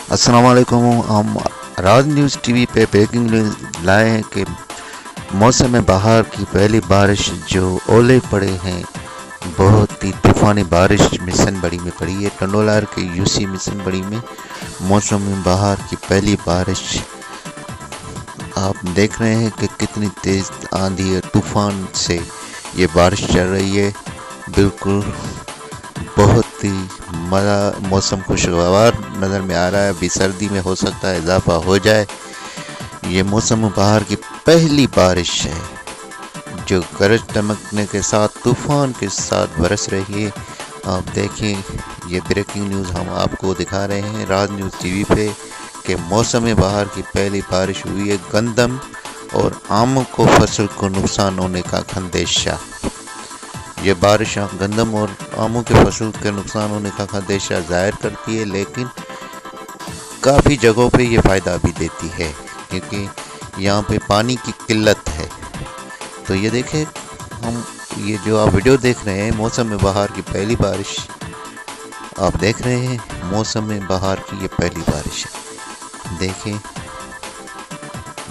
अस्सलाम वालेकुम। हम राज न्यूज़ टीवी पे ब्रेकिंग न्यूज़ लाए हैं कि मौसम बहार की पहली बारिश जो ओले पड़े हैं, बहुत ही तूफ़ानी बारिश मिशन बड़ी में पड़ी है। टंडोलार के यूसी मिशन बड़ी में मौसम बहार की पहली बारिश आप देख रहे हैं कि कितनी तेज़ आंधी और तूफ़ान से ये बारिश चल रही है। बिल्कुल बहुत ही मज़ा, मौसम खुशगवार नज़र में आ रहा है। अभी सर्दी में हो सकता है इजाफा हो जाए। ये मौसम बहार की पहली बारिश है जो गरज चमकने के साथ तूफान के साथ बरस रही है। आप देखें, ये ब्रेकिंग न्यूज़ हम आपको दिखा रहे हैं राज न्यूज़ टीवी पे कि मौसम बहार की पहली बारिश हुई है। गंदम और आम को फसल को नुकसान होने का खंदेशा। ये बारिश गंदम और आमों के फसल के नुकसान होने का खदशा जाहिर करती है, लेकिन काफ़ी जगहों पे ये फ़ायदा भी देती है क्योंकि यहाँ पे पानी की किल्लत है। तो ये देखें, हम ये जो आप वीडियो देख रहे हैं मौसम बहार की पहली बारिश आप देख रहे हैं। मौसम बहार की ये पहली बारिश है। देखें,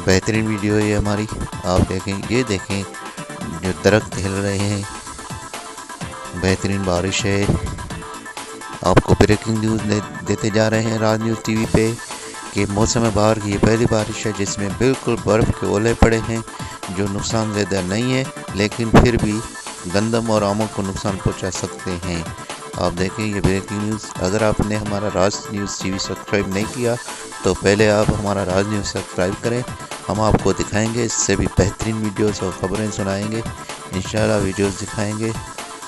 बेहतरीन वीडियो है हमारी। आप देखें, ये देखें जो दरख्त हिल रहे हैं, बेहतरीन बारिश है। आपको ब्रेकिंग न्यूज़ देते जा रहे हैं राज न्यूज़ टीवी पे कि मौसम बहार की ये पहली बारिश है जिसमें बिल्कुल बर्फ़ के ओले पड़े हैं जो नुकसानदेह नहीं है, लेकिन फिर भी गंदम और आमों को नुकसान पहुंचा सकते हैं। आप देखें, ये ब्रेकिंग न्यूज़। अगर आपने हमारा राज न्यूज़ टीवी सब्सक्राइब नहीं किया तो पहले आप हमारा राज न्यूज़ सब्सक्राइब करें। हम आपको दिखाएंगे इससे भी बेहतरीन वीडियोज़ और ख़बरें सुनाएंगे। इंशाल्लाह वीडियोज़ दिखाएंगे।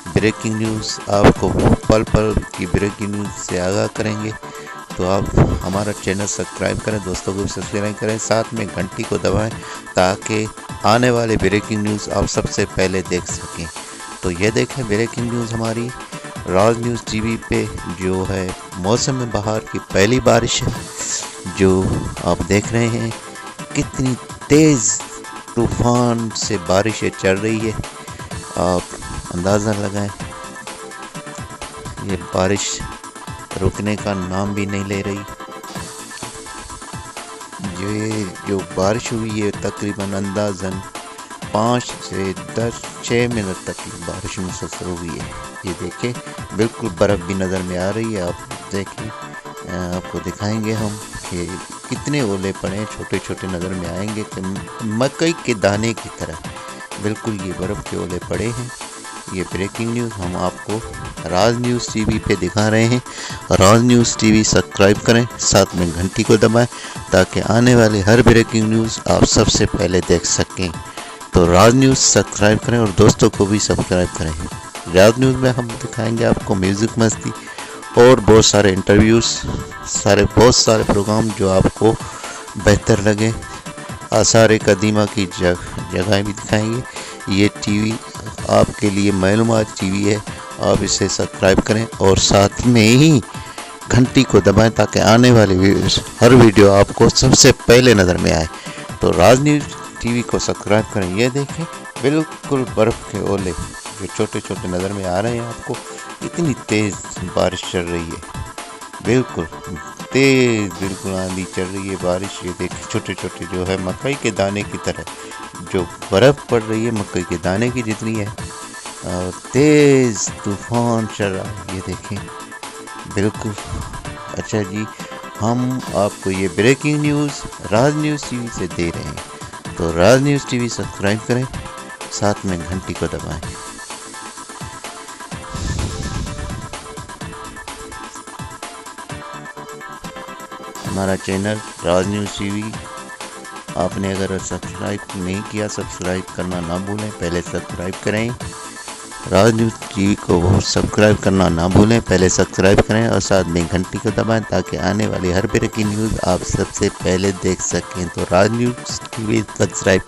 ब्रेकिंग न्यूज़ आपको पल पल की ब्रेकिंग न्यूज़ से आगाह करेंगे। तो आप हमारा चैनल सब्सक्राइब करें, दोस्तों को भी सब्सक्राइब करें, साथ में घंटी को दबाएं ताकि आने वाले ब्रेकिंग न्यूज़ आप सबसे पहले देख सकें। तो ये देखें ब्रेकिंग न्यूज़ हमारी राज न्यूज़ टीवी पे जो है मौसम बहार की पहली बारिश है जो आप देख रहे हैं। कितनी तेज़ तूफ़ान से बारिशें चल रही है, आप अंदाज़ा लगाएं। ये बारिश रुकने का नाम भी नहीं ले रही। ये जो बारिश हुई है तकरीबन अंदाज़न 5 से 6 मिनट तक की बारिश मुसलसल हुई है। ये देखें, बिल्कुल बर्फ़ भी नज़र में आ रही है। आप देखें, आपको दिखाएंगे हम कि कितने ओले पड़े, छोटे छोटे नज़र में आएंगे कि मकई के दाने की तरह बिल्कुल ये बर्फ़ के ओले पड़े हैं। ये ब्रेकिंग न्यूज़ हम आपको राज न्यूज़ टीवी पे दिखा रहे हैं। राज न्यूज़ टीवी सब्सक्राइब करें, साथ में घंटी को दबाएं ताकि आने वाली हर ब्रेकिंग न्यूज़ आप सबसे पहले देख सकें। तो राज न्यूज़ सब्सक्राइब करें और दोस्तों को भी सब्सक्राइब करें। राज न्यूज़ में हम दिखाएंगे आपको म्यूज़िक, मस्ती और बहुत सारे इंटरव्यूज़, बहुत सारे प्रोग्राम जो आपको बेहतर लगे। आसार कदीमा की जगह भी दिखाएंगे। ये टीवी आपके लिए मालूमात टीवी है, आप इसे सब्सक्राइब करें और साथ में ही घंटी को दबाएं ताकि आने वाली हर वीडियो आपको सबसे पहले नज़र में आए। तो राज न्यूज़ टीवी को सब्सक्राइब करें। ये देखें, बिल्कुल बर्फ़ के ओले जो छोटे छोटे नज़र में आ रहे हैं आपको। इतनी तेज़ बारिश चल रही है, बिल्कुल तेज़, बिल्कुल आंधी चल रही है बारिश। ये देखिए, छोटे छोटे जो है मकई के दाने की तरह जो बर्फ़ पड़ रही है, मकई के दाने की जितनी है। और तेज़ तूफ़ान चल रहा है, ये देखें बिल्कुल। अच्छा जी, हम आपको ये ब्रेकिंग न्यूज़ राज न्यूज़ टीवी से दे रहे हैं। तो राज न्यूज़ टीवी सब्सक्राइब करें, साथ में घंटी को दबाएं। हमारा चैनल राज न्यूज़ टीवी आपने अगर सब्सक्राइब नहीं किया, सब्सक्राइब करना ना भूलें, पहले सब्सक्राइब करें। राज न्यूज़ टीवी को सब्सक्राइब करना ना भूलें, पहले सब्सक्राइब करें और साथ में घंटी को दबाएं ताकि आने वाली हर ब्रेकिंग न्यूज़ आप सबसे पहले देख सकें। तो राज न्यूज़ टीवी सब्सक्राइब